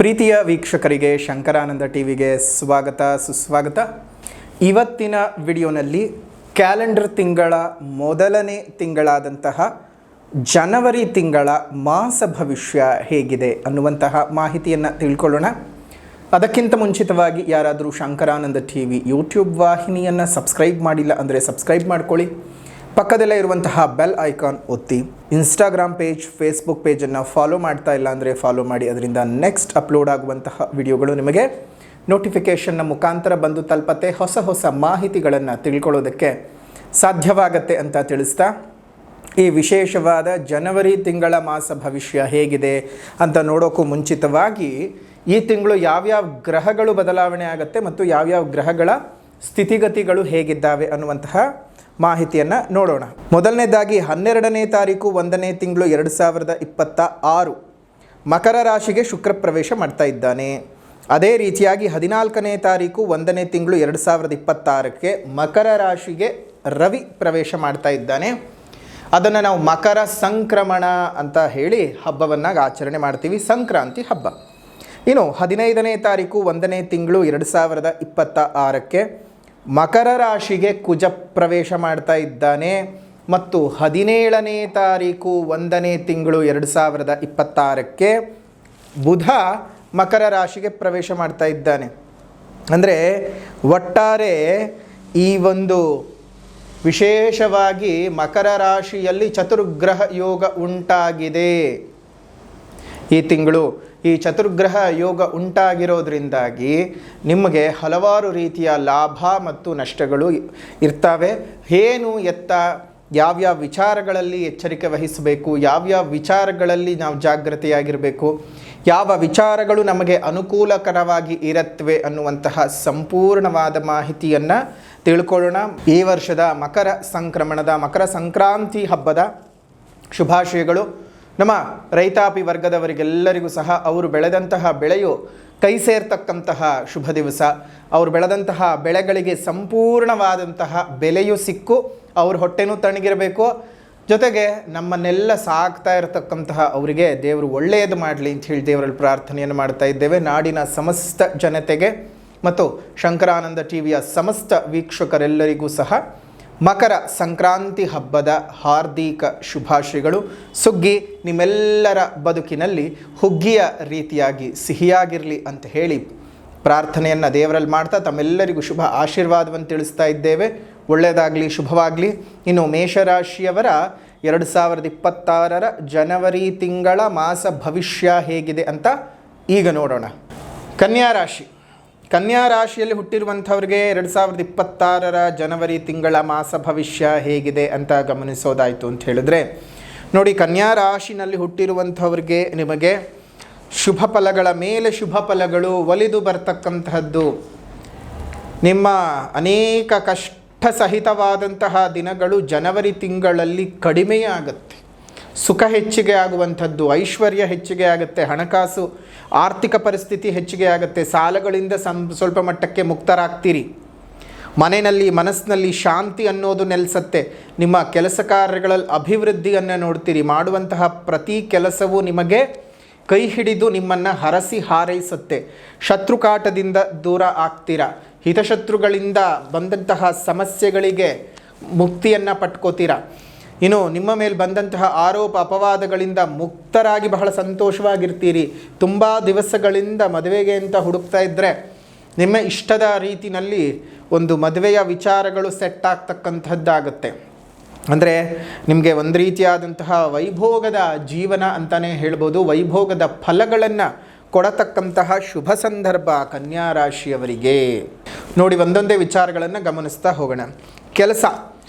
ಪ್ರೀತಿಯ ವೀಕ್ಷಕರಿಗೆ ಶಂಕರಾನಂದ ಟಿವಿಗೆ ಸ್ವಾಗತ ಸುಸ್ವಾಗತ. ಇವತ್ತಿನ ವಿಡಿಯೋನಲ್ಲಿ ಕ್ಯಾಲೆಂಡರ್ ತಿಂಗಳ ಮೊದಲನೇ ತಿಂಗಳಾದಂತಹ ಜನವರಿ ತಿಂಗಳ ಮಾಸ ಭವಿಷ್ಯ ಹೇಗಿದೆ ಅನ್ನುವಂತಹ ಮಾಹಿತಿಯನ್ನು ತಿಳ್ಕೊಳ್ಳೋಣ. ಅದಕ್ಕಿಂತ ಮುಂಚಿತವಾಗಿ ಯಾರಾದರೂ ಶಂಕರಾನಂದ ಟಿವಿ ಯೂಟ್ಯೂಬ್ ವಾಹಿನಿಯನ್ನು ಸಬ್ಸ್ಕ್ರೈಬ್ ಮಾಡಿಲ್ಲ ಅಂದರೆ ಸಬ್ಸ್ಕ್ರೈಬ್ ಮಾಡ್ಕೊಳ್ಳಿ. ಪಕ್ಕದಲ್ಲೇ ಇರುವಂತಹ ಬೆಲ್ ಐಕಾನ್ ಒತ್ತಿ. ಇನ್ಸ್ಟಾಗ್ರಾಮ್ ಪೇಜ್, ಫೇಸ್ಬುಕ್ ಪೇಜನ್ನು ಫಾಲೋ ಮಾಡ್ತಾ ಇಲ್ಲ ಅಂದರೆ ಫಾಲೋ ಮಾಡಿ. ಅದರಿಂದ ನೆಕ್ಸ್ಟ್ ಅಪ್ಲೋಡ್ ಆಗುವಂತಹ ವಿಡಿಯೋಗಳು ನಿಮಗೆ ನೋಟಿಫಿಕೇಷನ್ನ ಮುಖಾಂತರ ಬಂದು ತಲುಪತ್ತೆ. ಹೊಸ ಮಾಹಿತಿಗಳನ್ನು ತಿಳ್ಕೊಳ್ಳೋದಕ್ಕೆ ಸಾಧ್ಯವಾಗತ್ತೆ ಅಂತ ತಿಳಿಸ್ತಾ, ಈ ವಿಶೇಷವಾದ ಜನವರಿ ತಿಂಗಳ ಮಾಸ ಭವಿಷ್ಯ ಹೇಗಿದೆ ಅಂತ ನೋಡೋಕ್ಕೂ ಮುಂಚಿತವಾಗಿ ಈ ತಿಂಗಳು ಯಾವ್ಯಾವ ಗ್ರಹಗಳು ಬದಲಾವಣೆ ಆಗುತ್ತೆ ಮತ್ತು ಯಾವ್ಯಾವ ಗ್ರಹಗಳ ಸ್ಥಿತಿಗತಿಗಳು ಹೇಗಿದ್ದಾವೆ ಅನ್ನುವಂತಹ ಮಾಹಿತಿಯನ್ನು ನೋಡೋಣ. ಮೊದಲನೇದಾಗಿ 12ನೇ ತಾರೀಕು 1ನೇ ತಿಂಗಳು 2026 ಮಕರ ರಾಶಿಗೆ ಶುಕ್ರ ಪ್ರವೇಶ ಮಾಡ್ತಾ ಇದ್ದಾನೆ. ಅದೇ ರೀತಿಯಾಗಿ 14ನೇ ತಾರೀಕು 1ನೇ ತಿಂಗಳು 2026ಕ್ಕೆ ಮಕರ ರಾಶಿಗೆ ರವಿ ಪ್ರವೇಶ ಮಾಡ್ತಾ ಇದ್ದಾನೆ. ಅದನ್ನು ನಾವು ಮಕರ ಸಂಕ್ರಮಣ ಅಂತ ಹೇಳಿ ಹಬ್ಬವನ್ನು ಆಚರಣೆ ಮಾಡ್ತೀವಿ, ಸಂಕ್ರಾಂತಿ ಹಬ್ಬ. ಇನ್ನು 15ನೇ ತಾರೀಕು 1ನೇ ತಿಂಗಳು 2026ಕ್ಕೆ ಮಕರ ರಾಶಿಗೆ ಕುಜ ಪ್ರವೇಶ ಮಾಡ್ತಾ ಇದ್ದಾನೆ ಮತ್ತು 17ನೇ ತಾರೀಕು 1ನೇ ತಿಂಗಳು 2026ಕ್ಕೆ ಬುಧ ಮಕರ ರಾಶಿಗೆ ಪ್ರವೇಶ ಮಾಡ್ತಾ ಇದ್ದಾನೆ. ಅಂದರೆ ಒಟ್ಟಾರೆ ಈ ಒಂದು ವಿಶೇಷವಾಗಿ ಮಕರ ರಾಶಿಯಲ್ಲಿ ಚತುರ್ಗ್ರಹ ಯೋಗ ಉಂಟಾಗಿದೆ. ಈ ತಿಂಗಳು ಈ ಚತುರ್ಗ್ರಹ ಯೋಗ ಉಂಟಾಗಿರೋದ್ರಿಂದಾಗಿ ನಿಮಗೆ ಹಲವಾರು ರೀತಿಯ ಲಾಭ ಮತ್ತು ನಷ್ಟಗಳು ಇರ್ತವೆ. ಏನು ಎತ್ತ ಯಾವ್ಯಾವ ವಿಚಾರಗಳಲ್ಲಿ ಎಚ್ಚರಿಕೆ ವಹಿಸಬೇಕು, ಯಾವ್ಯಾವ ವಿಚಾರಗಳಲ್ಲಿ ನಾವು ಜಾಗೃತೆಯಾಗಿರಬೇಕು, ಯಾವ ವಿಚಾರಗಳು ನಮಗೆ ಅನುಕೂಲಕರವಾಗಿ ಇರುತ್ತವೆ ಅನ್ನುವಂತಹ ಸಂಪೂರ್ಣವಾದ ಮಾಹಿತಿಯನ್ನು ತಿಳ್ಕೊಳ್ಳೋಣ. ಈ ವರ್ಷದ ಮಕರ ಸಂಕ್ರಮಣದ ಮಕರ ಸಂಕ್ರಾಂತಿ ಹಬ್ಬದ ಶುಭಾಶಯಗಳು. ನಮ್ಮ ರೈತಾಪಿ ವರ್ಗದವರಿಗೆಲ್ಲರಿಗೂ ಸಹ ಅವರು ಬೆಳೆದಂತಹ ಬೆಳೆಯು ಕೈ ಸೇರ್ತಕ್ಕಂತಹ ಶುಭ ದಿವಸ. ಅವರು ಬೆಳೆದಂತಹ ಬೆಳೆಗಳಿಗೆ ಸಂಪೂರ್ಣವಾದಂತಹ ಬೆಲೆಯು ಸಿಕ್ಕು ಅವ್ರ ಹೊಟ್ಟೆನೂ ತಣ್ಣಗಿರಬೇಕು. ಜೊತೆಗೆ ನಮ್ಮನ್ನೆಲ್ಲ ಸಾಕ್ತಾ ಇರತಕ್ಕಂತಹ ಅವರಿಗೆ ದೇವರು ಒಳ್ಳೆಯದು ಮಾಡಲಿ ಅಂತ ಹೇಳಿ ದೇವರಲ್ಲಿ ಪ್ರಾರ್ಥನೆಯನ್ನು ಮಾಡ್ತಾ ಇದ್ದೇವೆ. ನಾಡಿನ ಸಮಸ್ತ ಜನತೆಗೆ ಮತ್ತು ಶಂಕರಾನಂದ ಟಿವಿಯ ಸಮಸ್ತ ವೀಕ್ಷಕರೆಲ್ಲರಿಗೂ ಸಹ ಮಕರ ಸಂಕ್ರಾಂತಿ ಹಬ್ಬದ ಹಾರ್ದಿಕ ಶುಭಾಶಯಗಳು. ಸುಗ್ಗಿ ನಿಮ್ಮೆಲ್ಲರ ಬದುಕಿನಲ್ಲಿ ಹುಗ್ಗಿಯ ರೀತಿಯಾಗಿ ಸಿಹಿಯಾಗಿರಲಿ ಅಂತ ಹೇಳಿ ಪ್ರಾರ್ಥನೆಯನ್ನು ದೇವರಲ್ಲಿ ಮಾಡ್ತಾ ತಮ್ಮೆಲ್ಲರಿಗೂ ಶುಭ ಆಶೀರ್ವಾದವನ್ನು ತಿಳಿಸ್ತಾ ಇದ್ದೇವೆ. ಒಳ್ಳೆಯದಾಗಲಿ, ಶುಭವಾಗಲಿ. ಇನ್ನು ಮೇಷರಾಶಿಯವರ 2026 ಜನವರಿ ತಿಂಗಳ ಮಾಸ ಭವಿಷ್ಯ ಹೇಗಿದೆ ಅಂತ ಈಗ ನೋಡೋಣ. ಕನ್ಯಾ ರಾಶಿಯಲ್ಲಿ ಹುಟ್ಟಿರುವಂಥವ್ರಿಗೆ 2026 ಜನವರಿ ತಿಂಗಳ ಮಾಸ ಭವಿಷ್ಯ ಹೇಗಿದೆ ಅಂತ ಗಮನಿಸೋದಾಯಿತು ಅಂತ ಹೇಳಿದ್ರೆ, ನೋಡಿ, ಕನ್ಯಾ ರಾಶಿನಲ್ಲಿ ಹುಟ್ಟಿರುವಂಥವ್ರಿಗೆ ನಿಮಗೆ ಶುಭ ಫಲಗಳ ಮೇಲೆ ಶುಭ ಫಲಗಳು ಒಲಿದು ಬರ್ತಕ್ಕಂತಹದ್ದು. ನಿಮ್ಮ ಅನೇಕ ಕಷ್ಟ ಸಹಿತವಾದಂತಹ ದಿನಗಳು ಜನವರಿ ತಿಂಗಳಲ್ಲಿ ಕಡಿಮೆಯೇ ಆಗುತ್ತೆ. ಸುಖ ಹೆಚ್ಚಿಗೆ ಆಗುವಂಥದ್ದು, ಐಶ್ವರ್ಯ ಹೆಚ್ಚಿಗೆ ಆಗುತ್ತೆ, ಹಣಕಾಸು ಆರ್ಥಿಕ ಪರಿಸ್ಥಿತಿ ಹೆಚ್ಚಿಗೆ ಆಗುತ್ತೆ, ಸಾಲಗಳಿಂದ ಸ್ವಲ್ಪ ಮಟ್ಟಕ್ಕೆ ಮುಕ್ತರಾಗ್ತೀರಿ. ಮನಸ್ಸಿನಲ್ಲಿ ಶಾಂತಿ ಅನ್ನೋದು ನೆಲೆಸತ್ತೆ. ನಿಮ್ಮ ಕೆಲಸ ಕಾರ್ಯಗಳಲ್ಲಿ ಅಭಿವೃದ್ಧಿಯನ್ನು ನೋಡ್ತೀರಿ. ಮಾಡುವಂತಹ ಪ್ರತಿ ಕೆಲಸವೂ ನಿಮಗೆ ಕೈ ಹಿಡಿದು ನಿಮ್ಮನ್ನು ಹರಸಿ ಹಾರೈಸುತ್ತೆ. ಶತ್ರುಕಾಟದಿಂದ ದೂರ ಆಗ್ತೀರಾ. ಹಿತಶತ್ರುಗಳಿಂದ ಬಂದಂತಹ ಸಮಸ್ಯೆಗಳಿಗೆ ಮುಕ್ತಿಯನ್ನು ಪಟ್ಕೋತೀರಾ. ಇನ್ನು ನಿಮ್ಮ ಮೇಲೆ ಬಂದಂತಹ ಆರೋಪ ಅಪವಾದಗಳಿಂದ ಮುಕ್ತರಾಗಿ ಬಹಳ ಸಂತೋಷವಾಗಿರ್ತೀರಿ. ತುಂಬ ದಿವಸಗಳಿಂದ ಮದುವೆಗೆ ಅಂತ ಹುಡುಕ್ತಾ ಇದ್ದರೆ ನಿಮ್ಮ ಇಷ್ಟದ ರೀತಿಯಲ್ಲಿ ಒಂದು ಮದುವೆಯ ವಿಚಾರಗಳು ಸೆಟ್ ಆಗ್ತಕ್ಕಂಥದ್ದಾಗುತ್ತೆ. ಅಂದರೆ ನಿಮಗೆ ಒಂದು ರೀತಿಯಾದಂತಹ ವೈಭೋಗದ ಜೀವನ ಅಂತಲೇ ಹೇಳ್ಬೋದು. ವೈಭೋಗದ ಫಲಗಳನ್ನು ಕೊಡತಕ್ಕಂತಹ ಶುಭ ಸಂದರ್ಭ ಕನ್ಯಾ ರಾಶಿಯವರಿಗೆ. ನೋಡಿ, ಒಂದೊಂದೇ ವಿಚಾರಗಳನ್ನು ಗಮನಿಸ್ತಾ ಹೋಗೋಣ. ಕೆಲಸ,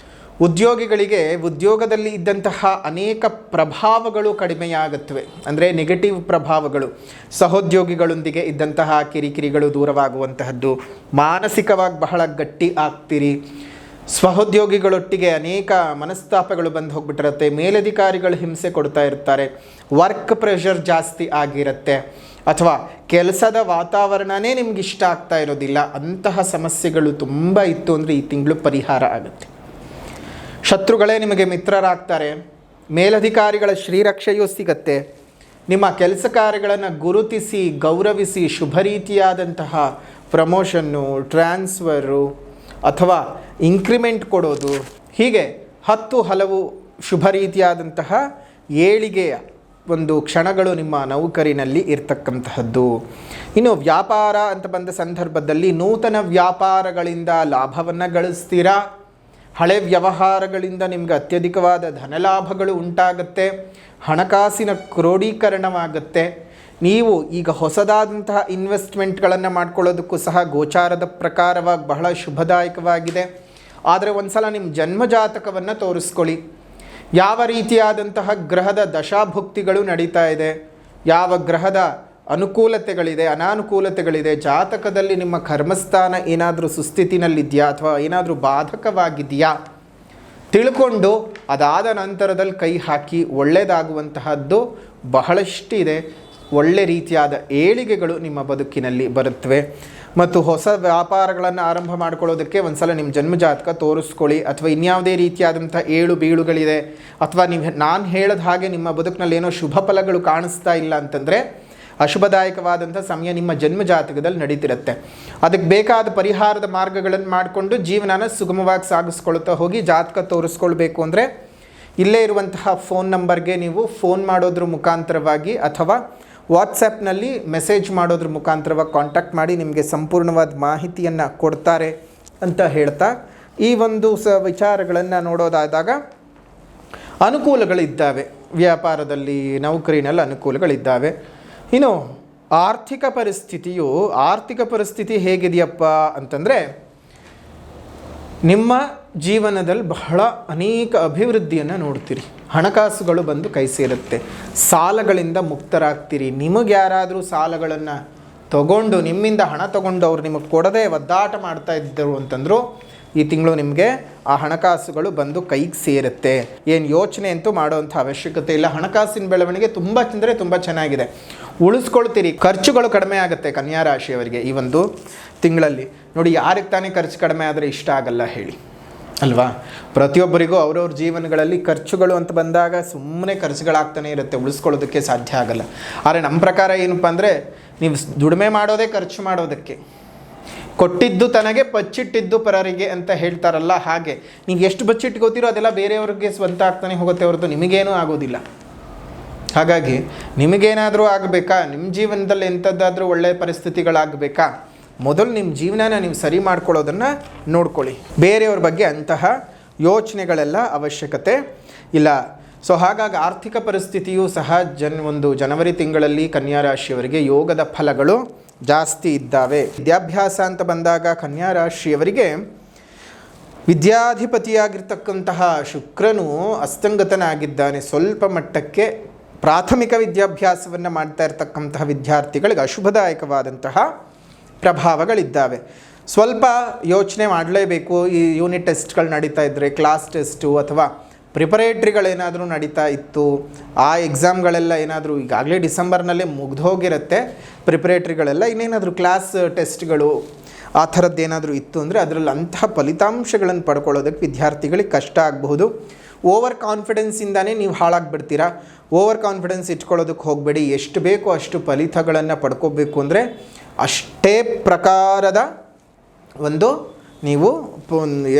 ಉದ್ಯೋಗಿಗಳಿಗೆ ಉದ್ಯೋಗದಲ್ಲಿ ಇದ್ದಂತಹ ಅನೇಕ ಪ್ರಭಾವಗಳು ಕಡಿಮೆಯಾಗುತ್ತವೆ. ಅಂದರೆ ನೆಗೆಟಿವ್ ಪ್ರಭಾವಗಳು. ಸಹೋದ್ಯೋಗಿಗಳೊಂದಿಗೆ ಇದ್ದಂತಹ ಕಿರಿಕಿರಿಗಳು ದೂರವಾಗುವಂತಹದ್ದು. ಮಾನಸಿಕವಾಗಿ ಬಹಳ ಗಟ್ಟಿ ಆಗ್ತೀರಿ. ಸಹೋದ್ಯೋಗಿಗಳೊಟ್ಟಿಗೆ ಅನೇಕ ಮನಸ್ತಾಪಗಳು ಬಂದು ಹೋಗ್ಬಿಟ್ಟಿರುತ್ತೆ. ಮೇಲಧಿಕಾರಿಗಳು ಹಿಂಸೆ ಕೊಡ್ತಾ ಇರ್ತಾರೆ. ವರ್ಕ್ ಪ್ರೆಷರ್ ಜಾಸ್ತಿ ಆಗಿರುತ್ತೆ. ಅಥವಾ ಕೆಲಸದ ವಾತಾವರಣನೇ ನಿಮ್ಗೆ ಇಷ್ಟ ಆಗ್ತಾ ಇರೋದಿಲ್ಲ. ಅಂತಹ ಸಮಸ್ಯೆಗಳು ತುಂಬ ಇತ್ತು ಅಂದರೆ ಈ ತಿಂಗಳು ಪರಿಹಾರ ಆಗುತ್ತೆ. ಶತ್ರುಗಳೇ ನಿಮಗೆ ಮಿತ್ರರಾಗ್ತಾರೆ. ಮೇಲಧಿಕಾರಿಗಳ ಶ್ರೀರಕ್ಷೆಯೂ ಸಿಗತ್ತೆ. ನಿಮ್ಮ ಕೆಲಸ ಕಾರ್ಯಗಳನ್ನು ಗುರುತಿಸಿ ಗೌರವಿಸಿ ಶುಭ ರೀತಿಯಾದಂತಹ ಪ್ರಮೋಷನ್ನು, ಟ್ರಾನ್ಸ್ಫರು ಅಥವಾ ಇಂಕ್ರಿಮೆಂಟ್ ಕೊಡೋದು, ಹೀಗೆ 10 ಹಲವು ಶುಭ ರೀತಿಯಾದಂತಹ ಏಳಿಗೆಯ ಒಂದು ಕ್ಷಣಗಳು ನಿಮ್ಮ ನೌಕರಿನಲ್ಲಿ ಇರ್ತಕ್ಕಂತಹದ್ದು. ಇನ್ನು ವ್ಯಾಪಾರ ಅಂತ ಬಂದ ಸಂದರ್ಭದಲ್ಲಿ ನೂತನ ವ್ಯಾಪಾರಗಳಿಂದ ಲಾಭವನ್ನು ಗಳಿಸ್ತೀರಾ. ಹಳೆ ವ್ಯವಹಾರಗಳಿಂದ ನಿಮ್ಗೆ ಅತ್ಯಧಿಕವಾದ ಧನಲಾಭಗಳು ಉಂಟಾಗುತ್ತೆ. ಹಣಕಾಸಿನ ಕ್ರೋಢೀಕರಣವಾಗುತ್ತೆ. ನೀವು ಈಗ ಹೊಸದಾದಂತಹ ಇನ್ವೆಸ್ಟ್ಮೆಂಟ್ಗಳನ್ನು ಮಾಡ್ಕೊಳ್ಳೋದಕ್ಕೂ ಸಹ ಗೋಚಾರದ ಪ್ರಕಾರವಾಗಿ ಬಹಳ ಶುಭದಾಯಕವಾಗಿದೆ. ಆದರೆ ಒಂದು ಸಲ ನಿಮ್ಮ ಜನ್ಮಜಾತಕವನ್ನು ತೋರಿಸ್ಕೊಳ್ಳಿ. ಯಾವ ರೀತಿಯಾದಂತಹ ಗ್ರಹದ ದಶಾಭುಕ್ತಿಗಳು ನಡೀತಾ ಇದೆ, ಯಾವ ಗ್ರಹದ ಅನುಕೂಲತೆಗಳಿದೆ, ಅನಾನುಕೂಲತೆಗಳಿದೆ, ಜಾತಕದಲ್ಲಿ ನಿಮ್ಮ ಕರ್ಮಸ್ಥಾನ ಏನಾದರೂ ಸುಸ್ಥಿತಿನಲ್ಲಿದೆಯಾ ಅಥವಾ ಏನಾದರೂ ಬಾಧಕವಾಗಿದೆಯಾ ತಿಳ್ಕೊಂಡು ಅದಾದ ನಂತರದಲ್ಲಿ ಕೈ ಹಾಕಿ. ಒಳ್ಳೆಯದಾಗುವಂತಹದ್ದು ಬಹಳಷ್ಟಿದೆ. ಒಳ್ಳೆ ರೀತಿಯಾದ ಏಳಿಗೆಗಳು ನಿಮ್ಮ ಬದುಕಿನಲ್ಲಿ ಬರುತ್ತವೆ. ಮತ್ತು ಹೊಸ ವ್ಯಾಪಾರಗಳನ್ನು ಆರಂಭ ಮಾಡ್ಕೊಳ್ಳೋದಕ್ಕೆ ಒಂದು ಸಲ ನಿಮ್ಮ ಜನ್ಮಜಾತಕ ತೋರಿಸ್ಕೊಳ್ಳಿ. ಅಥವಾ ಇನ್ಯಾವುದೇ ರೀತಿಯಾದಂಥ ಏಳು ಬೀಳುಗಳಿದೆ ಅಥವಾ ನಾನು ಹೇಳಿದ ಹಾಗೆ ನಿಮ್ಮ ಬದುಕಿನಲ್ಲಿ ಏನೋ ಶುಭ ಫಲಗಳು ಕಾಣಿಸ್ತಾ ಇಲ್ಲ ಅಂತಂದರೆ ಅಶುಭದಾಯಕವಾದಂಥ ಸಮಯ ನಿಮ್ಮ ಜನ್ಮಜಾತಕದಲ್ಲಿ ನಡೀತಿರುತ್ತೆ. ಅದಕ್ಕೆ ಬೇಕಾದ ಪರಿಹಾರದ ಮಾರ್ಗಗಳನ್ನು ಮಾಡಿಕೊಂಡು ಜೀವನನ ಸುಗಮವಾಗಿ ಸಾಗಿಸ್ಕೊಳ್ತಾ ಹೋಗಿ. ಜಾತಕ ತೋರಿಸ್ಕೊಳ್ಬೇಕು ಅಂದರೆ ಇಲ್ಲೇ ಇರುವಂತಹ ಫೋನ್ ನಂಬರ್ಗೆ ನೀವು ಫೋನ್ ಮಾಡೋದ್ರ ಮುಖಾಂತರವಾಗಿ ಅಥವಾ ವಾಟ್ಸಪ್ನಲ್ಲಿ ಮೆಸೇಜ್ ಮಾಡೋದ್ರ ಮುಖಾಂತರವಾಗಿ ಕಾಂಟ್ಯಾಕ್ಟ್ ಮಾಡಿ ನಿಮಗೆ ಸಂಪೂರ್ಣವಾದ ಮಾಹಿತಿಯನ್ನು ಕೊಡ್ತಾರೆ ಅಂತ ಹೇಳ್ತಾ, ಈ ಒಂದು ವಿಚಾರಗಳನ್ನು ನೋಡೋದಾದಾಗ ಅನುಕೂಲಗಳಿದ್ದಾವೆ. ವ್ಯಾಪಾರದಲ್ಲಿ, ನೌಕರಿನಲ್ಲಿ ಅನುಕೂಲಗಳಿದ್ದಾವೆ. ಇನ್ನು ಆರ್ಥಿಕ ಪರಿಸ್ಥಿತಿ ಹೇಗಿದೆಯಪ್ಪ ಅಂತಂದರೆ, ನಿಮ್ಮ ಜೀವನದಲ್ಲಿ ಬಹಳ ಅನೇಕ ಅಭಿವೃದ್ಧಿಯನ್ನು ನೋಡ್ತೀರಿ. ಹಣಕಾಸುಗಳು ಬಂದು ಕೈ ಸೇರುತ್ತೆ. ಸಾಲಗಳಿಂದ ಮುಕ್ತರಾಗ್ತೀರಿ. ನಿಮಗೆ ಯಾರಾದರೂ ಸಾಲಗಳನ್ನು ತಗೊಂಡು ನಿಮ್ಮಿಂದ ಹಣ ತಗೊಂಡು ಅವ್ರು ನಿಮಗೆ ಕೊಡದೆ ಒದ್ದಾಟ ಮಾಡ್ತಾ ಇದ್ದರು ಅಂತಂದರು, ಈ ತಿಂಗಳು ನಿಮಗೆ ಆ ಹಣಕಾಸುಗಳು ಬಂದು ಕೈಗೆ ಸೇರುತ್ತೆ. ಏನು ಯೋಚನೆ ಅಂತೂ ಮಾಡೋವಂಥ ಅವಶ್ಯಕತೆ ಇಲ್ಲ. ಹಣಕಾಸಿನ ಬೆಳವಣಿಗೆ ತುಂಬ ಚೆನ್ನಾಗಿದೆ. ಉಳಿಸ್ಕೊಳ್ತೀರಿ. ಖರ್ಚುಗಳು ಕಡಿಮೆ ಆಗುತ್ತೆ ಕನ್ಯಾ ರಾಶಿಯವರಿಗೆ ಈ ಒಂದು ತಿಂಗಳಲ್ಲಿ. ನೋಡಿ, ಯಾರಿಗೆ ತಾನೇ ಖರ್ಚು ಕಡಿಮೆ ಆದರೆ ಇಷ್ಟ ಆಗಲ್ಲ ಹೇಳಿ ಅಲ್ವಾ? ಪ್ರತಿಯೊಬ್ಬರಿಗೂ ಅವ್ರವ್ರ ಜೀವನಗಳಲ್ಲಿ ಖರ್ಚುಗಳು ಅಂತ ಬಂದಾಗ ಸುಮ್ಮನೆ ಖರ್ಚುಗಳಾಗ್ತಾನೆ ಇರುತ್ತೆ, ಉಳಿಸ್ಕೊಳ್ಳೋದಕ್ಕೆ ಸಾಧ್ಯ ಆಗಲ್ಲ. ಆದರೆ ನಮ್ಮ ಪ್ರಕಾರ ಏನಪ್ಪ ಅಂದರೆ, ನೀವು ದುಡಿಮೆ ಮಾಡೋದೇ ಖರ್ಚು ಮಾಡೋದಕ್ಕೆ. ಕೊಟ್ಟಿದ್ದು ತನಗೆ ಬಚ್ಚಿಟ್ಟಿದ್ದು ಪರರಿಗೆ ಅಂತ ಹೇಳ್ತಾರಲ್ಲ, ಹಾಗೆ ನೀವು ಎಷ್ಟು ಬಚ್ಚಿಟ್ಕೋತೀರೋ ಅದೆಲ್ಲ ಬೇರೆಯವ್ರಿಗೆ ಸ್ವಂತ ಆಗ್ತಾನೆ ಹೋಗುತ್ತೆ ಹೊರತು ನಿಮಗೇನೂ ಆಗೋದಿಲ್ಲ. ಹಾಗಾಗಿ ನಿಮಗೇನಾದರೂ ಆಗಬೇಕಾ, ನಿಮ್ಮ ಜೀವನದಲ್ಲಿ ಎಂಥದ್ದಾದರೂ ಒಳ್ಳೆಯ ಪರಿಸ್ಥಿತಿಗಳಾಗಬೇಕಾ, ಮೊದಲು ನಿಮ್ಮ ಜೀವನನ ನೀವು ಸರಿ ಮಾಡ್ಕೊಳ್ಳೋದನ್ನು ನೋಡ್ಕೊಳ್ಳಿ. ಬೇರೆಯವ್ರ ಬಗ್ಗೆ ಅಂತಹ ಯೋಚನೆಗಳೆಲ್ಲ ಅವಶ್ಯಕತೆ ಇಲ್ಲ. ಸೊ ಹಾಗಾಗಿ ಆರ್ಥಿಕ ಪರಿಸ್ಥಿತಿಯೂ ಸಹ ಒಂದು ಜನವರಿ ತಿಂಗಳಲ್ಲಿ ಕನ್ಯಾ ರಾಶಿಯವರಿಗೆ ಯೋಗದ ಫಲಗಳು ಜಾಸ್ತಿ ಇದ್ದಾವೆ. ವಿದ್ಯಾಭ್ಯಾಸ ಅಂತ ಬಂದಾಗ ಕನ್ಯಾ ರಾಶಿಯವರಿಗೆ ವಿದ್ಯಾಧಿಪತಿಯಾಗಿರ್ತಕ್ಕಂತಹ ಶುಕ್ರನು ಅಸ್ತಂಗತನಾಗಿದ್ದಾನೆ. ಸ್ವಲ್ಪ ಮಟ್ಟಕ್ಕೆ ಪ್ರಾಥಮಿಕ ವಿದ್ಯಾಭ್ಯಾಸವನ್ನು ಮಾಡ್ತಾ ಇರ್ತಕ್ಕಂತಹ ವಿದ್ಯಾರ್ಥಿಗಳಿಗೆ ಅಶುಭದಾಯಕವಾದಂತಹ ಪ್ರಭಾವಗಳಿದ್ದಾವೆ. ಸ್ವಲ್ಪ ಯೋಚನೆ ಮಾಡಲೇಬೇಕು. ಈ ಯೂನಿಟ್ ಟೆಸ್ಟ್ಗಳು ನಡೀತಾ ಇದ್ದರೆ, ಕ್ಲಾಸ್ ಟೆಸ್ಟು ಅಥವಾ ಪ್ರಿಪರೇಟ್ರಿಗಳೇನಾದರೂ ನಡೀತಾ ಇತ್ತು, ಆ ಎಕ್ಸಾಮ್ಗಳೆಲ್ಲ ಏನಾದರೂ ಈಗಾಗಲೇ ಡಿಸೆಂಬರ್ನಲ್ಲೇ ಮುಗ್ದೋಗಿರುತ್ತೆ ಪ್ರಿಪರೇಟ್ರಿಗಳೆಲ್ಲ, ಇನ್ನೇನಾದರೂ ಕ್ಲಾಸ್ ಟೆಸ್ಟ್ಗಳು ಆ ಥರದ್ದೇನಾದರೂ ಇತ್ತು ಅಂದರೆ ಅದರಲ್ಲಿ ಅಂತಹ ಫಲಿತಾಂಶಗಳನ್ನು ಪಡ್ಕೊಳ್ಳೋದಕ್ಕೆ ವಿದ್ಯಾರ್ಥಿಗಳಿಗೆ ಕಷ್ಟ ಆಗಬಹುದು. ಓವರ್ ಕಾನ್ಫಿಡೆನ್ಸಿಂದಾನೇ ನೀವು ಹಾಳಾಗಿಬಿಡ್ತೀರಾ. ಓವರ್ ಕಾನ್ಫಿಡೆನ್ಸ್ ಇಟ್ಕೊಳ್ಳೋದಕ್ಕೆ ಹೋಗಬೇಡಿ. ಎಷ್ಟು ಬೇಕೋ ಅಷ್ಟು ಫಲಿತಗಳನ್ನು ಪಡ್ಕೋಬೇಕು ಅಂದರೆ ಅಷ್ಟೇ ಪ್ರಕಾರದ ಒಂದು ನೀವು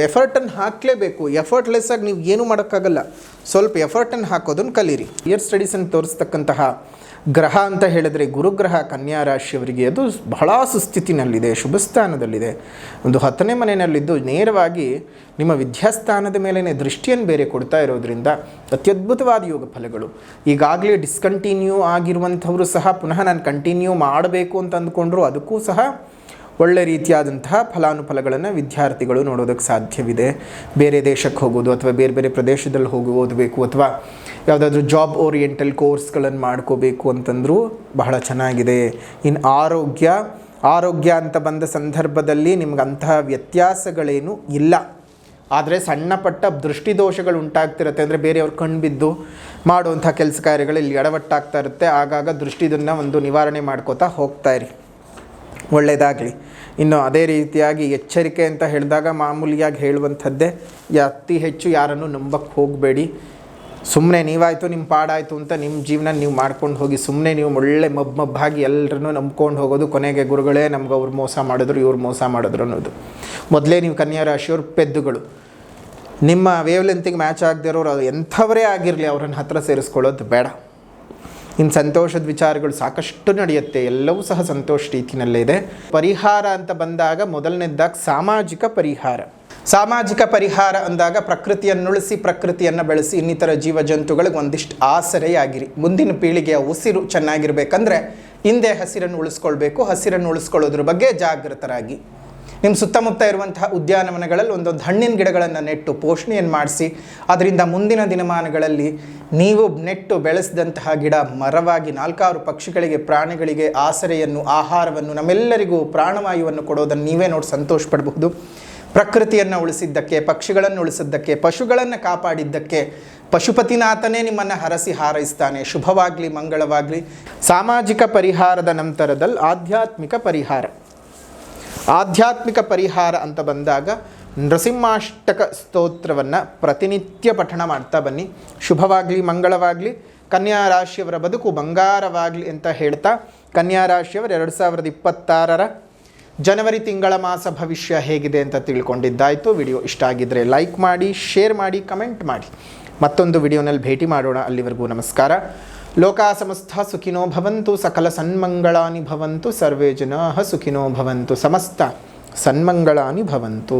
ಎಫರ್ಟನ್ನು ಹಾಕಲೇಬೇಕು. ಎಫರ್ಟ್ಲೆಸ್ಸಾಗಿ ನೀವು ಏನೂ ಮಾಡೋಕ್ಕಾಗಲ್ಲ. ಸ್ವಲ್ಪ ಎಫರ್ಟನ್ನು ಹಾಕೋದನ್ನು ಕಲೀರಿ. ಇಯರ್ ಸ್ಟಡೀಸನ್ನು ತೋರಿಸ್ತಕ್ಕಂತಹ ಗ್ರಹ ಅಂತ ಹೇಳಿದರೆ ಗುರುಗ್ರಹ ಕನ್ಯಾ ರಾಶಿಯವರಿಗೆ ಅದು ಬಹಳ ಸುಸ್ಥಿತಿನಲ್ಲಿದೆ, ಶುಭ ಸ್ಥಾನದಲ್ಲಿದೆ. ಒಂದು 10ನೇ ಮನೆಯಲ್ಲಿದ್ದು ನೇರವಾಗಿ ನಿಮ್ಮ ವಿದ್ಯಾಸ್ಥಾನದ ಮೇಲೇ ದೃಷ್ಟಿಯನ್ನು ಬೇರೆ ಕೊಡ್ತಾ ಇರೋದ್ರಿಂದ ಅತ್ಯದ್ಭುತವಾದ ಯೋಗ ಫಲಗಳು. ಈಗಾಗಲೇ ಡಿಸ್ಕಂಟಿನ್ಯೂ ಆಗಿರುವಂಥವರು ಸಹ ಪುನಃ ನಾನು ಕಂಟಿನ್ಯೂ ಮಾಡಬೇಕು ಅಂತ ಅಂದ್ಕೊಂಡ್ರು ಅದಕ್ಕೂ ಸಹ ಒಳ್ಳೆ ರೀತಿಯಾದಂತಹ ಫಲಾನುಫಲಗಳನ್ನು ವಿದ್ಯಾರ್ಥಿಗಳು ನೋಡೋದಕ್ಕೆ ಸಾಧ್ಯವಿದೆ. ಬೇರೆ ದೇಶಕ್ಕೆ ಹೋಗೋದು ಅಥವಾ ಬೇರೆ ಬೇರೆ ಪ್ರದೇಶದಲ್ಲಿ ಹೋಗಿ ಓದಬೇಕು ಅಥವಾ ಯಾವುದಾದ್ರೂ ಜಾಬ್ ಓರಿಯೆಂಟಲ್ ಕೋರ್ಸ್ಗಳನ್ನು ಮಾಡ್ಕೋಬೇಕು ಅಂತಂದರೂ ಬಹಳ ಚೆನ್ನಾಗಿದೆ. ಇನ್ನು ಆರೋಗ್ಯ ಅಂತ ಬಂದ ಸಂದರ್ಭದಲ್ಲಿ ನಿಮ್ಗಂತಹ ವ್ಯತ್ಯಾಸಗಳೇನೂ ಇಲ್ಲ. ಆದರೆ ಸಣ್ಣ ಪಟ್ಟ ದೃಷ್ಟಿದೋಷಗಳು ಉಂಟಾಗ್ತಿರುತ್ತೆ. ಅಂದರೆ ಬೇರೆಯವ್ರ ಕಣ್ಬಿದ್ದು ಮಾಡುವಂಥ ಕೆಲಸ ಕಾರ್ಯಗಳಲ್ಲಿ ಎಡವಟ್ಟಾಗ್ತಾ ಇರುತ್ತೆ. ಆಗಾಗ ದೃಷ್ಟಿದನ್ನು ಒಂದು ನಿವಾರಣೆ ಮಾಡ್ಕೋತಾ ಹೋಗ್ತಾಯಿರಿ. ಒಳ್ಳೆಯದಾಗಲಿ. ಇನ್ನು ಅದೇ ರೀತಿಯಾಗಿ ಎಚ್ಚರಿಕೆ ಅಂತ ಹೇಳಿದಾಗ ಮಾಮೂಲಿಯಾಗಿ ಹೇಳುವಂಥದ್ದೇ, ಅತಿ ಹೆಚ್ಚು ಯಾರನ್ನು ನಂಬಕ್ಕೆ ಹೋಗಬೇಡಿ. ಸುಮ್ಮನೆ ನೀವಾಯಿತು ನಿಮ್ಮ ಪಾಡಾಯಿತು ಅಂತ ನಿಮ್ಮ ಜೀವನ ನೀವು ಮಾಡ್ಕೊಂಡು ಹೋಗಿ ಸುಮ್ಮನೆ ನೀವು ಒಳ್ಳೆ ಮಬ್ಬಾಗಿ ಎಲ್ಲರನ್ನೂ ನಂಬ್ಕೊಂಡು ಹೋಗೋದು, ಕೊನೆಗೆ ಗುರುಗಳೇ ನಮ್ಗೆ ಅವ್ರು ಮೋಸ ಮಾಡಿದ್ರು ಇವ್ರು ಮೋಸ ಮಾಡಿದ್ರು ಅನ್ನೋದು. ಮೊದಲೇ ನೀವು ಕನ್ಯಾ ರಾಶಿಯವ್ರ ಪೆದ್ದುಗಳು. ನಿಮ್ಮ ವೇವ್ ಲೆಂತಿಗೆ ಮ್ಯಾಚ್ ಆಗದೆ ಇರೋರು ಅದು ಎಂಥವರೇ ಆಗಿರಲಿ ಅವ್ರನ್ನ ಹತ್ತಿರ ಸೇರಿಸ್ಕೊಳ್ಳೋದು ಬೇಡ. ಇನ್ನು ಸಂತೋಷದ ವಿಚಾರಗಳು ಸಾಕಷ್ಟು ನಡೆಯುತ್ತೆ, ಎಲ್ಲವೂ ಸಹ ಸಂತೋಷ ರೀತಿಯಲ್ಲೇ ಇದೆ. ಪರಿಹಾರ ಅಂತ ಬಂದಾಗ ಮೊದಲನೇದಾಗಿ ಸಾಮಾಜಿಕ ಪರಿಹಾರ. ಸಾಮಾಜಿಕ ಪರಿಹಾರ ಅಂದಾಗ ಪ್ರಕೃತಿಯನ್ನುಳಿಸಿ ಪ್ರಕೃತಿಯನ್ನು ಬೆಳೆಸಿ ಇನ್ನಿತರ ಜೀವ ಜಂತುಗಳಿಗೆ ಒಂದಿಷ್ಟು ಆಸರೆಯಾಗಿರಿ. ಮುಂದಿನ ಪೀಳಿಗೆಯ ಉಸಿರು ಚೆನ್ನಾಗಿರ್ಬೇಕಂದ್ರೆ ಹಿಂದೆ ಹಸಿರನ್ನು ಉಳಿಸ್ಕೊಳ್ಬೇಕು. ಹಸಿರನ್ನು ಉಳಿಸ್ಕೊಳ್ಳೋದ್ರ ಬಗ್ಗೆ ಜಾಗೃತರಾಗಿ ನಿಮ್ಮ ಸುತ್ತಮುತ್ತ ಇರುವಂತಹ ಉದ್ಯಾನವನಗಳಲ್ಲಿ ಒಂದೊಂದು ಹಣ್ಣಿನ ಗಿಡಗಳನ್ನು ನೆಟ್ಟು ಪೋಷಣೆಯನ್ನು ಮಾಡಿಸಿ ಅದರಿಂದ ಮುಂದಿನ ದಿನಮಾನಗಳಲ್ಲಿ ನೀವು ನೆಟ್ಟು ಬೆಳೆಸಿದಂತಹ ಗಿಡ ಮರವಾಗಿ 4 ಪಕ್ಷಿಗಳಿಗೆ ಪ್ರಾಣಿಗಳಿಗೆ ಆಸರೆಯನ್ನು ಆಹಾರವನ್ನು ನಮ್ಮೆಲ್ಲರಿಗೂ ಪ್ರಾಣವಾಯುವನ್ನು ಕೊಡೋದನ್ನು ನೀವೇ ನೋಡಿ ಸಂತೋಷ ಪಡಬಹುದು. ಪ್ರಕೃತಿಯನ್ನು ಉಳಿಸಿದ್ದಕ್ಕೆ, ಪಕ್ಷಿಗಳನ್ನು ಉಳಿಸಿದ್ದಕ್ಕೆ, ಪಶುಗಳನ್ನು ಕಾಪಾಡಿದ್ದಕ್ಕೆ ಪಶುಪತಿನಾಥನೇ ನಿಮ್ಮನ್ನು ಹರಸಿ ಹಾರೈಸ್ತಾನೆ. ಶುಭವಾಗಲಿ, ಮಂಗಳವಾಗಲಿ. ಸಾಮಾಜಿಕ ಪರಿಹಾರದ ನಂತರದಲ್ಲಿ ಆಧ್ಯಾತ್ಮಿಕ ಪರಿಹಾರ. ಆಧ್ಯಾತ್ಮಿಕ ಪರಿಹಾರ ಅಂತ ಬಂದಾಗ ನೃಸಿಂಹಾಷ್ಟಕ ಸ್ತೋತ್ರವನ್ನು ಪ್ರತಿನಿತ್ಯ ಪಠಣ ಮಾಡ್ತಾ ಬನ್ನಿ. ಶುಭವಾಗಲಿ, ಮಂಗಳವಾಗಲಿ, ಕನ್ಯಾ ರಾಶಿಯವರ ಬದುಕು ಬಂಗಾರವಾಗಲಿ ಅಂತ ಹೇಳ್ತಾ ಕನ್ಯಾ ರಾಶಿಯವರು 2026 ಜನವರಿ ತಿಂಗಳ ಮಾಸ ಭವಿಷ್ಯ ಹೇಗಿದೆ ಅಂತ ತಿಳ್ಕೊಂಡಿದ್ದಾಯಿತು. ವಿಡಿಯೋ ಇಷ್ಟ ಆಗಿದ್ದರೆ ಲೈಕ್ ಮಾಡಿ, ಶೇರ್ ಮಾಡಿ, ಕಮೆಂಟ್ ಮಾಡಿ. ಮತ್ತೊಂದು ವಿಡಿಯೋನಲ್ಲಿ ಭೇಟಿ ಮಾಡೋಣ. ಅಲ್ಲಿವರೆಗೂ ನಮಸ್ಕಾರ. ಲೋಕಾ ಸಮಸ್ತ ಸುಖಿನೋ ಭವಂತು, ಸಕಲ ಸನ್ಮಂಗಳಾನಿ ಭವಂತು, ಸರ್ವೇ ಜನಾಃ ಸುಖಿನೋ ಭವಂತು, ಸಮಸ್ತ ಸನ್ಮಂಗಳಾನಿ ಭವಂತು.